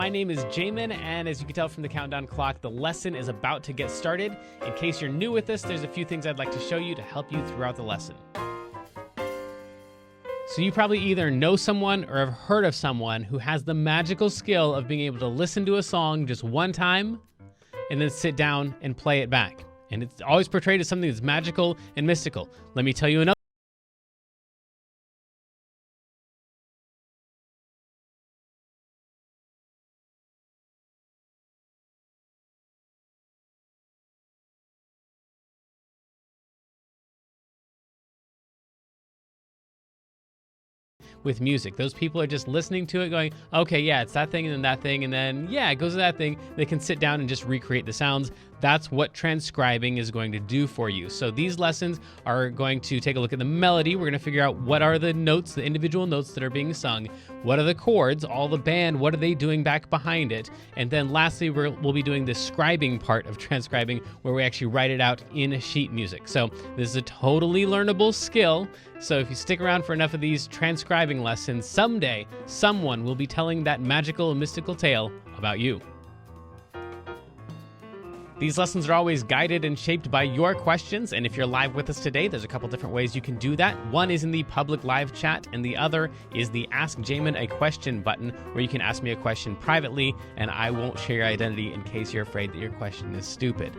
My name is Jamin, and as you can tell from the countdown clock, the lesson is about to get started. In case you're new with this, there's a few things I'd like to show you to help you throughout the lesson. So you probably either know someone or have heard of someone who has the magical skill of being able to listen to a song just one time and then sit down and play it back. And it's always portrayed as something that's magical and mystical. Let me tell you another. With music, those people are just listening to it going, okay, yeah, it's that thing and then that thing, and then yeah, it goes to that thing. They can sit down and just recreate the sounds. That's what transcribing is going to do for you. So these lessons are going to take a look at the melody. We're going to figure out what are the notes, the individual notes that are being sung, what are the chords, all the band, what are they doing back behind it, and then lastly we'll be doing the scribing part of transcribing, where we actually write it out in sheet music. So this is a totally learnable skill. So if you stick around for enough of these transcribing lessons, someday someone will be telling that magical and mystical tale about you. These lessons are always guided and shaped by your questions, and if you're live with us today, there's a couple different ways you can do that. One is in the public live chat, and the other is the Ask Jamin a Question button, where you can ask me a question privately, and I won't share your identity in case you're afraid that your question is stupid.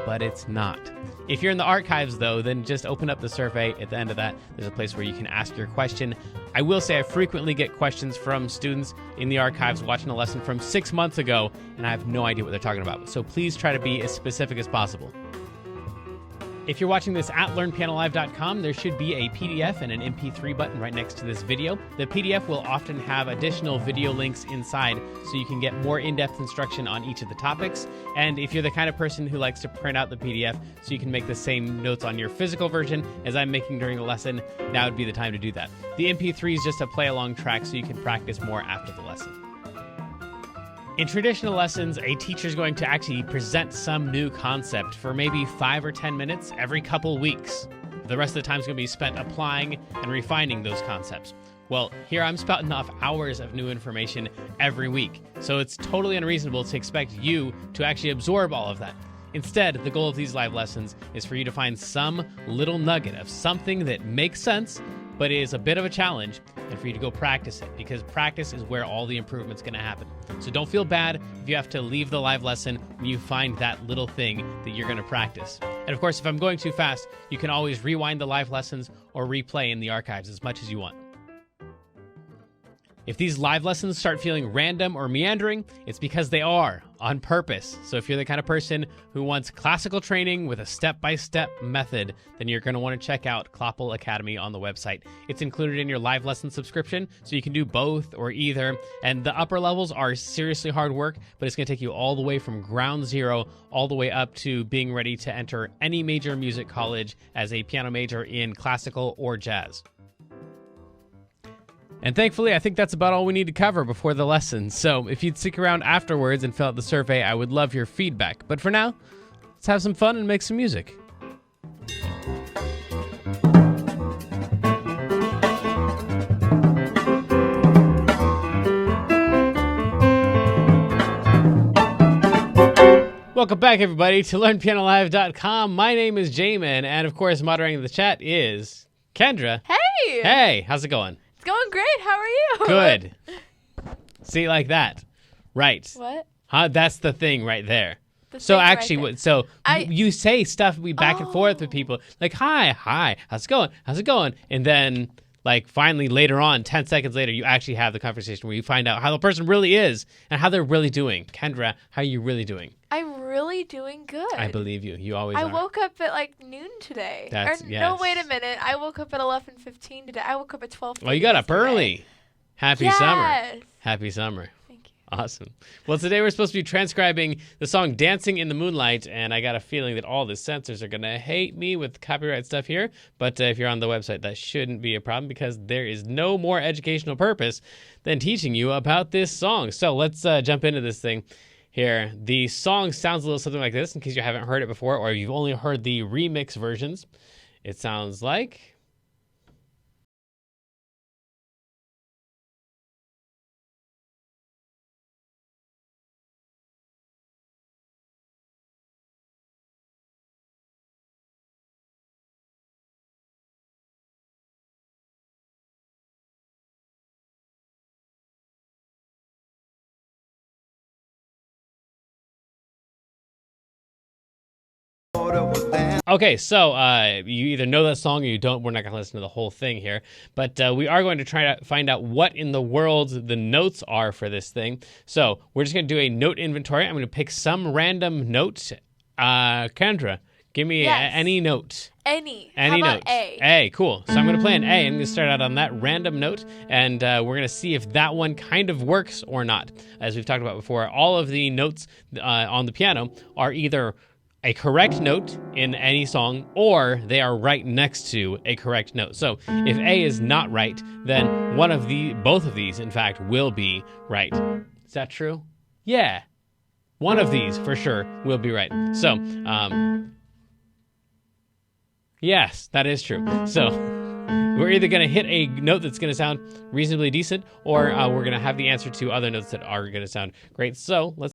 But it's not. If you're in the archives, though, then just open up the survey. At the end of that, there's a place where you can ask your question. I will say I frequently get questions from students in the archives watching a lesson from 6 months ago, and I have no idea what they're talking about. So please try to be as specific as possible. If you're watching this at learnpianolive.com, there should be a PDF and an MP3 button right next to this video. The PDF will often have additional video links inside, so you can get more in-depth instruction on each of the topics. And if you're the kind of person who likes to print out the PDF so you can make the same notes on your physical version as I'm making during the lesson, now would be the time to do that. The MP3 is just a play-along track so you can practice more after the lesson. In traditional lessons, a teacher is going to actually present some new concept for maybe 5 or 10 minutes every couple weeks. The rest of the time is going to be spent applying and refining those concepts. Well, here I'm spouting off hours of new information every week, so it's totally unreasonable to expect you to actually absorb all of that. Instead, the goal of these live lessons is for you to find some little nugget of something that makes sense, but is a bit of a challenge, and for you to go practice it, because practice is where all the improvement's going to happen. So don't feel bad if you have to leave the live lesson when you find that little thing that you're going to practice. And of course, if I'm going too fast, you can always rewind the live lessons or replay in the archives as much as you want. If these live lessons start feeling random or meandering, it's because they are, on purpose. So if you're the kind of person who wants classical training with a step-by-step method, then you're going to want to check out Kloppel Academy on the website. It's included in your live lesson subscription, so you can do both or either. And the upper levels are seriously hard work, but it's going to take you all the way from ground zero all the way up to being ready to enter any major music college as a piano major in classical or jazz. And thankfully, I think that's about all we need to cover before the lesson. So if you'd stick around afterwards and fill out the survey, I would love your feedback. But for now, let's have some fun and make some music. Welcome back, everybody, to LearnPianoLive.com. My name is Jamin, and of course, moderating the chat is Kendra. Hey! Hey, how's it going? It's going great. How are you? Good. See, like that. Right. What? Huh? That's the thing right there. The So thing right actually, there. you say stuff we back and forth with people, like, hi, how's it going? And then, like, finally later on, 10 seconds later, you actually have the conversation where you find out how the person really is and how they're really doing. Kendra, how are you really doing? I'm really doing good. I believe you. You always I are. woke up at like noon today. No, Yes. wait a minute. I woke up at 11:15 today. I woke up at 12:40. Well, you got up early. Happy summer. Yes. Happy summer. Thank you. Awesome. Well, today we're supposed to be transcribing the song Dancing in the Moonlight, and I got a feeling that all the censors are going to hate me with copyright stuff here, but if you're on the website, that shouldn't be a problem because there is no more educational purpose than teaching you about this song. So let's jump into this thing here. The song sounds a little something like this, in case you haven't heard it before or you've only heard the remix versions. It sounds like... Okay, so you either know that song or you don't. We're not going to listen to the whole thing here, but we are going to try to find out what in the world the notes are for this thing. So we're just going to do a note inventory. I'm going to pick some random note. Kendra, give me any note. Any How about note? A, cool. So I'm going to play an A. I'm going to start out on that random note, and we're going to see if that one kind of works or not. As we've talked about before, all of the notes on the piano are either a correct note in any song, or they are right next to a correct note. So if A is not right, then both of these, in fact, will be right. Is that true? Yeah. One of these, for sure, will be right. So, yes, that is true. So we're either going to hit a note that's going to sound reasonably decent, or we're going to have the answer to other notes that are going to sound great. So let's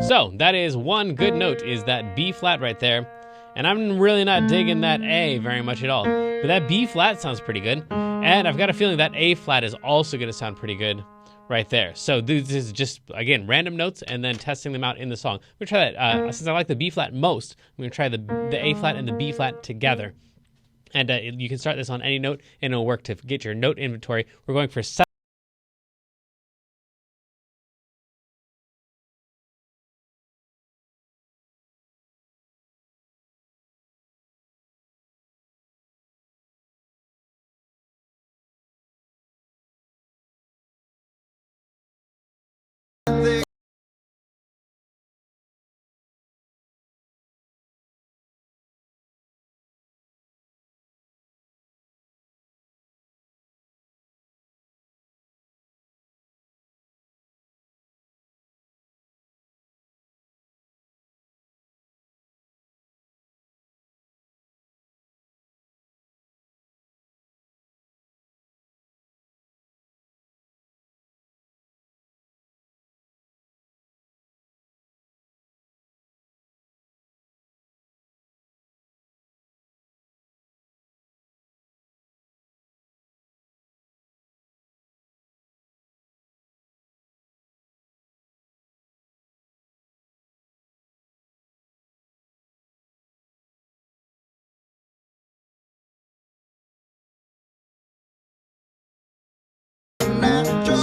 So that is one good note, is that B flat right there. And I'm really not digging that A very much at all. But that B flat sounds pretty good. And I've got a feeling that A flat is also going to sound pretty good right there. So this is just, again, random notes and then testing them out in the song. We're going to try that. Since I like the B flat most, I'm going to try the A flat and the B flat together. And you can start this on any note, and it'll work to get your note inventory. We're going for 7.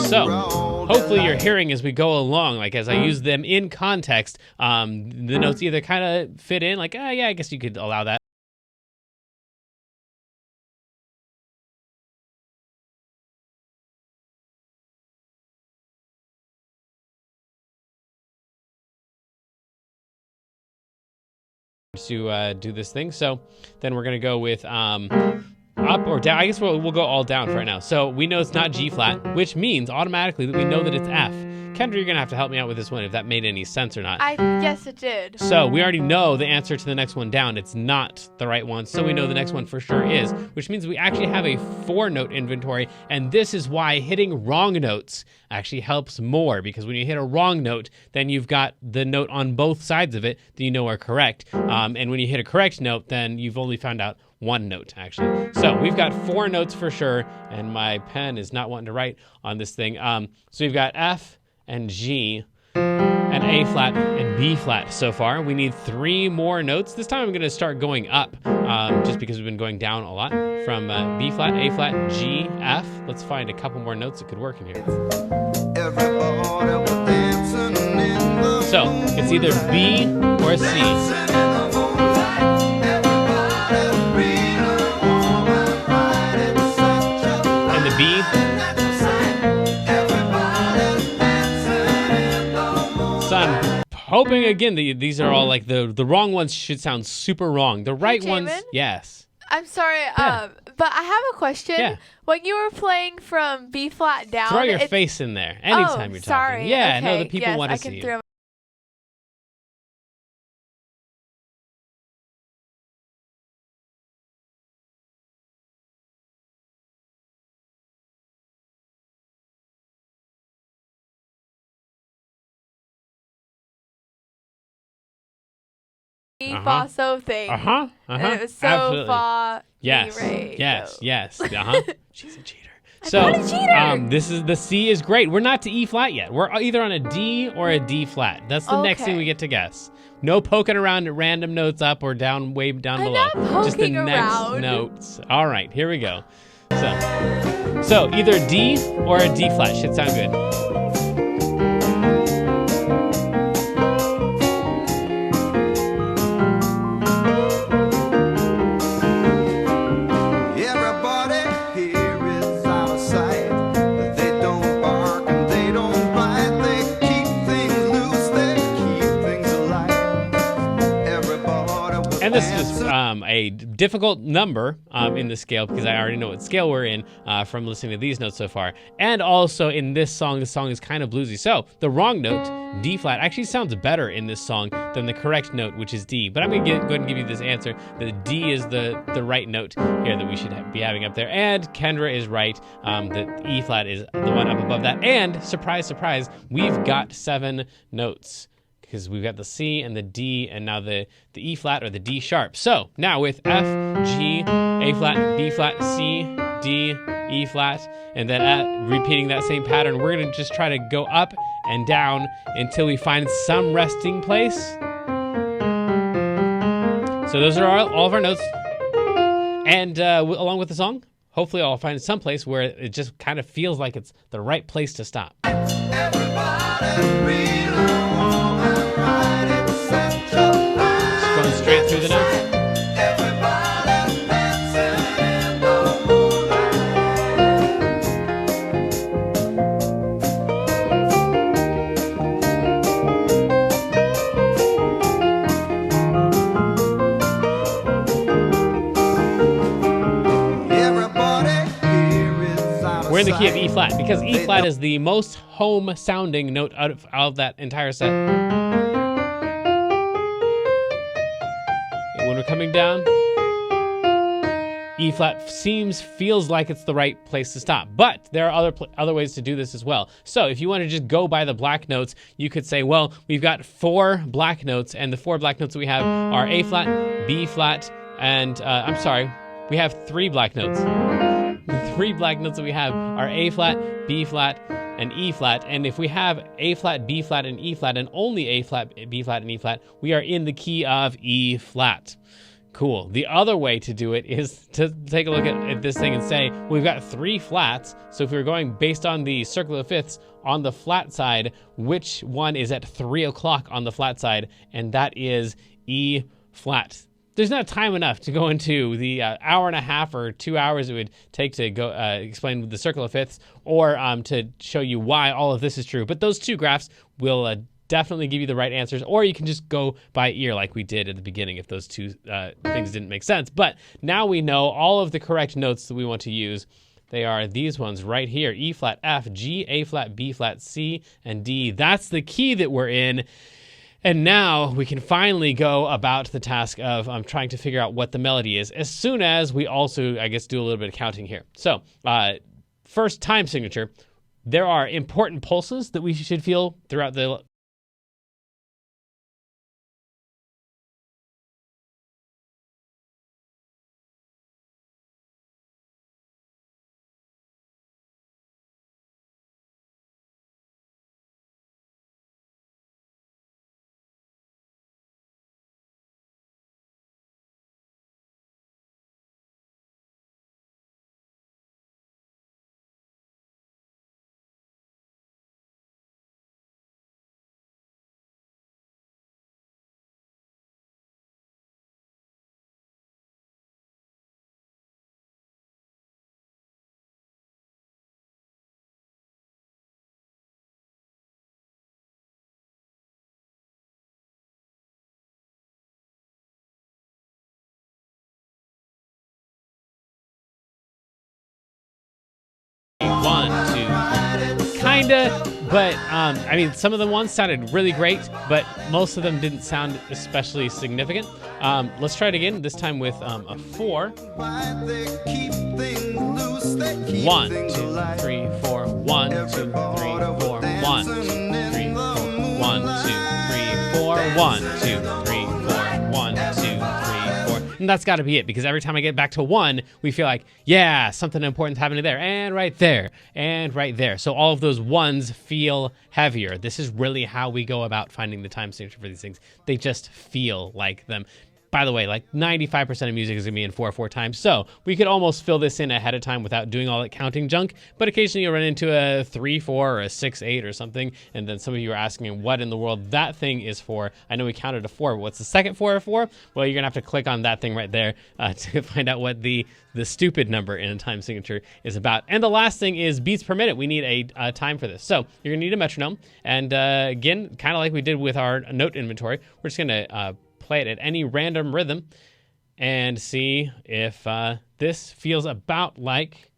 So hopefully you're hearing as we go along, like as I use them in context, the notes either kind of fit in, like, yeah, I guess you could allow that. To do this thing. So then we're going to go with up or down. I guess we'll go all down for right now. So we know it's not G flat, which means automatically that we know that it's F. Kendra, you're going to have to help me out with this one if that made any sense or not. Yes, it did. So we already know the answer to the next one down. It's not the right one, so we know the next one for sure is, which means we actually have a 4-note inventory, and this is why hitting wrong notes actually helps more, because when you hit a wrong note, then you've got the note on both sides of it that you know are correct. And when you hit a correct note, then you've only found out 1 note, actually. So we've got 4 notes for sure, and my pen is not wanting to write on this thing. So we've got F and G and A flat and B flat so far. We need 3 more notes. This time I'm going to start going up, just because we've been going down a lot, from B flat, A flat, G, F. Let's find a couple more notes that could work in here. So it's either B or C. B. So I'm hoping again that these are all like the wrong ones should sound super wrong. The right ones, yes. I'm sorry, but I have a question. Yeah. When you were playing from B flat down, throw your face in there anytime you're talking. Sorry. Yeah, okay. no, the people yes, want to I can see throw you. fa so thing. And it was so Absolutely. fa. Yes. Mi, re, Yes. do. Yes. She's a cheater. I'm not a cheater. This is the C is great. We're not to E flat yet. We're either on a D or a D flat. That's the next thing Okay. we get to guess. No poking around at random notes up or down, way down I'm below. not Just the poking next around. notes. All right, here we go. So either D or a D flat should sound good. And this is a difficult number in the scale because I already know what scale we're in from listening to these notes so far. And also in this song, the song is kind of bluesy. So the wrong note, D flat, actually sounds better in this song than the correct note, which is D. But I'm going to go ahead and give you this answer. The D is the right note here that we should be having up there. And Kendra is right. The E flat is the one up above that. And surprise, surprise, we've got 7 notes, because we've got the C and the D and now the E flat or the D sharp. So now with F, G, A flat, B flat, C, D, E flat, and then repeating that same pattern, we're gonna just try to go up and down until we find some resting place. So those are all of our notes. And along with the song, hopefully I'll find some place where it just kind of feels like it's the right place to stop. Going straight through the notes. We're in the key of E flat because E flat is the most home sounding note out of that entire set. When we're coming down, E flat feels like it's the right place to stop. But there are other ways to do this as well. So if you want to just go by the black notes, you could say, well, we've got 4 black notes, and the 4 black notes that we have are A flat, B flat, and I'm sorry, we have 3 black notes. The 3 black notes that we have are A flat, B flat, and E flat. And if we have A flat, B flat, and E flat, and only A flat, B flat, and E flat, we are in the key of E flat. Cool. The other way to do it is to take a look at this thing and say, well, we've got 3 flats. So if we were going based on the circle of fifths on the flat side, which one is at 3 o'clock on the flat side? And that is E flat. There's not time enough to go into the hour and a half or 2 hours it would take to go explain the circle of fifths or to show you why all of this is true. But those 2 graphs will definitely give you the right answers, or you can just go by ear like we did at the beginning if those 2 things didn't make sense. But now we know all of the correct notes that we want to use. They are these ones right here: E flat, F, G, A flat, B flat, C, and D. That's the key that we're in. And now we can finally go about the task of trying to figure out what the melody is, as soon as we also, I guess, do a little bit of counting here. So first, time signature. There are important pulses that we should feel throughout the... One, two, kinda, but I mean, some of the ones sounded really great, but most of them didn't sound especially significant. Let's try it again, this time with a 4. 1, 2, 3, 4, 1, 2, 3, 4, 1, 2, 3, 4, 1, 2, 3, 4, 1, 2, 3, 4, 1, then that's got to be it, because every time I get back to 1, we feel like, yeah, something important's happening there, and right there, and right there. So all of those 1s feel heavier. This is really how we go about finding the time signature for these things. They just feel like them. By the way, like 95% of music is going to be in 4/4 time, so we could almost fill this in ahead of time without doing all that counting junk, but occasionally you'll run into a 3/4 or a 6/8 or something, and then some of you are asking what in the world that thing is for. I know we counted a 4, but what's the second 4 of 4? Well, you're going to have to click on that thing right there to find out what the stupid number in a time signature is about. And the last thing is beats per minute. We need a time for this. So you're going to need a metronome, and again, kind of like we did with our note inventory, we're just going to play it at any random rhythm and see if this feels about like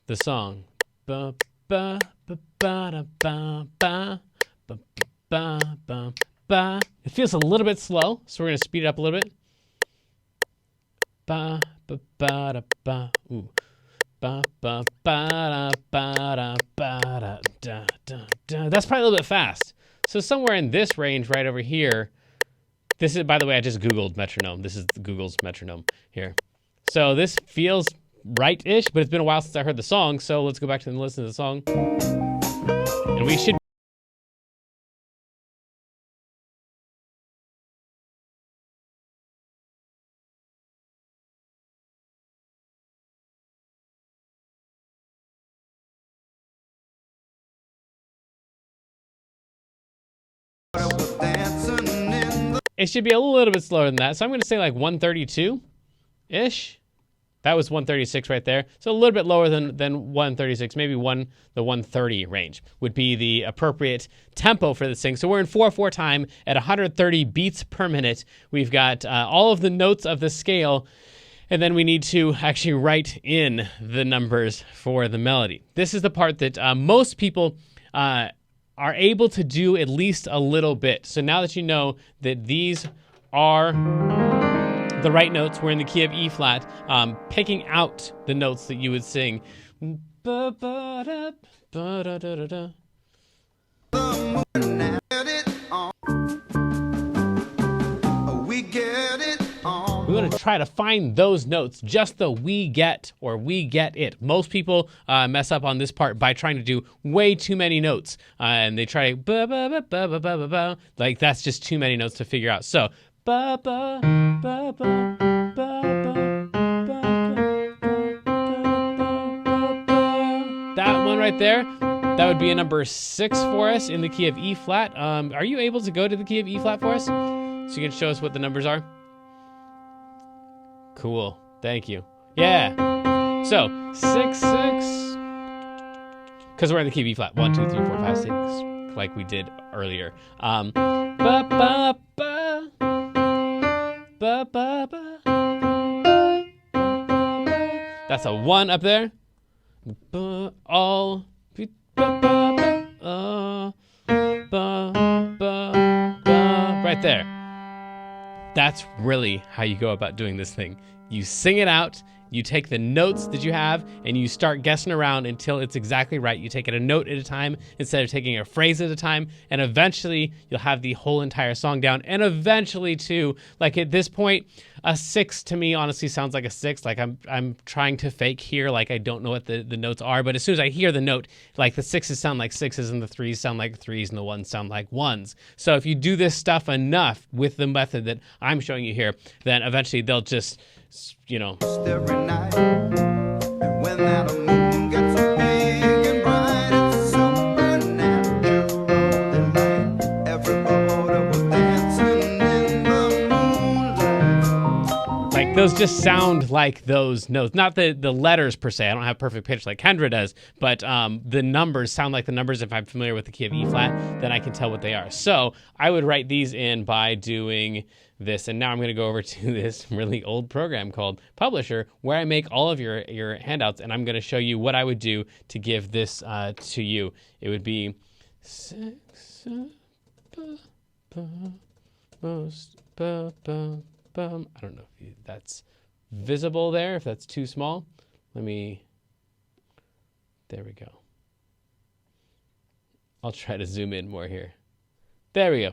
the song. Ba ba ba ba da ba ba ba ba ba ba. It feels a little bit slow, so we're gonna speed it up a little bit. Ba ba ba da ba. Ooh. Ba ba ba da ba da ba da da da da. That's probably a little bit fast. So somewhere in this range right over here, this is, by the way, I just Googled metronome. This is Google's metronome here. So this feels right-ish, but it's been a while since I heard the song, so let's go back to and listen to the song. And we should... It should be a little bit slower than that. So I'm going to say like 132-ish. That was 136 right there. So a little bit lower than 136. Maybe the 130 range would be the appropriate tempo for this thing. So we're in 4/4 time at 130 beats per minute. We've got all of the notes of the scale, and then we need to actually write in the numbers for the melody. This is the part that most people are able to do at least a little bit. So now that you know that these are the right notes, we're in the key of E flat, picking out the notes that you would sing. We want to try to find those notes, just the we get or we get it. Most people mess up on this part by trying to do way too many notes, and they try ba ba ba ba ba ba ba ba. Like that's just too many notes to figure out. So ba ba ba ba ba ba. That one right there, that would be a number 6 for us in the key of E flat. Are you able to go to the key of E flat for us, so you can show us what the numbers are? Cool. Thank you. Yeah. So 6 6. Because we're in the key of E flat. 1 2 3 4 5 6, like we did earlier. Ba ba ba ba ba ba. That's a 1 up there. All. Right there. That's really how you go about doing this thing. You sing it out, you take the notes that you have, and you start guessing around until it's exactly right. You take it a note at a time instead of taking a phrase at a time, and eventually you'll have the whole entire song down. And eventually too, like at this point, a 6 to me honestly sounds like a 6. Like I'm trying to fake here, like I don't know what the notes are, but as soon as I hear the note, like the 6s sound like 6s and the 3s sound like 3s and the 1s sound like 1s. So if you do this stuff enough with the method that I'm showing you here, then eventually they'll just, you know. Every night, and when that moon gets so big and bright, it's supernatural delight. Everybody was dancing in the moonlight. Like those just sound like those notes. Not the letters per se. I don't have perfect pitch like Kendra does, but the numbers sound like the numbers. If I'm familiar with the key of E flat, then I can tell what they are. So I would write these in by doing this, and now I'm going to go over to this really old program called Publisher, where I make all of your handouts, and I'm going to show you what I would do to give this to you. It would be 6 most I don't know if that's visible there, if that's too small. There we go. I'll try to zoom in more here. There we go.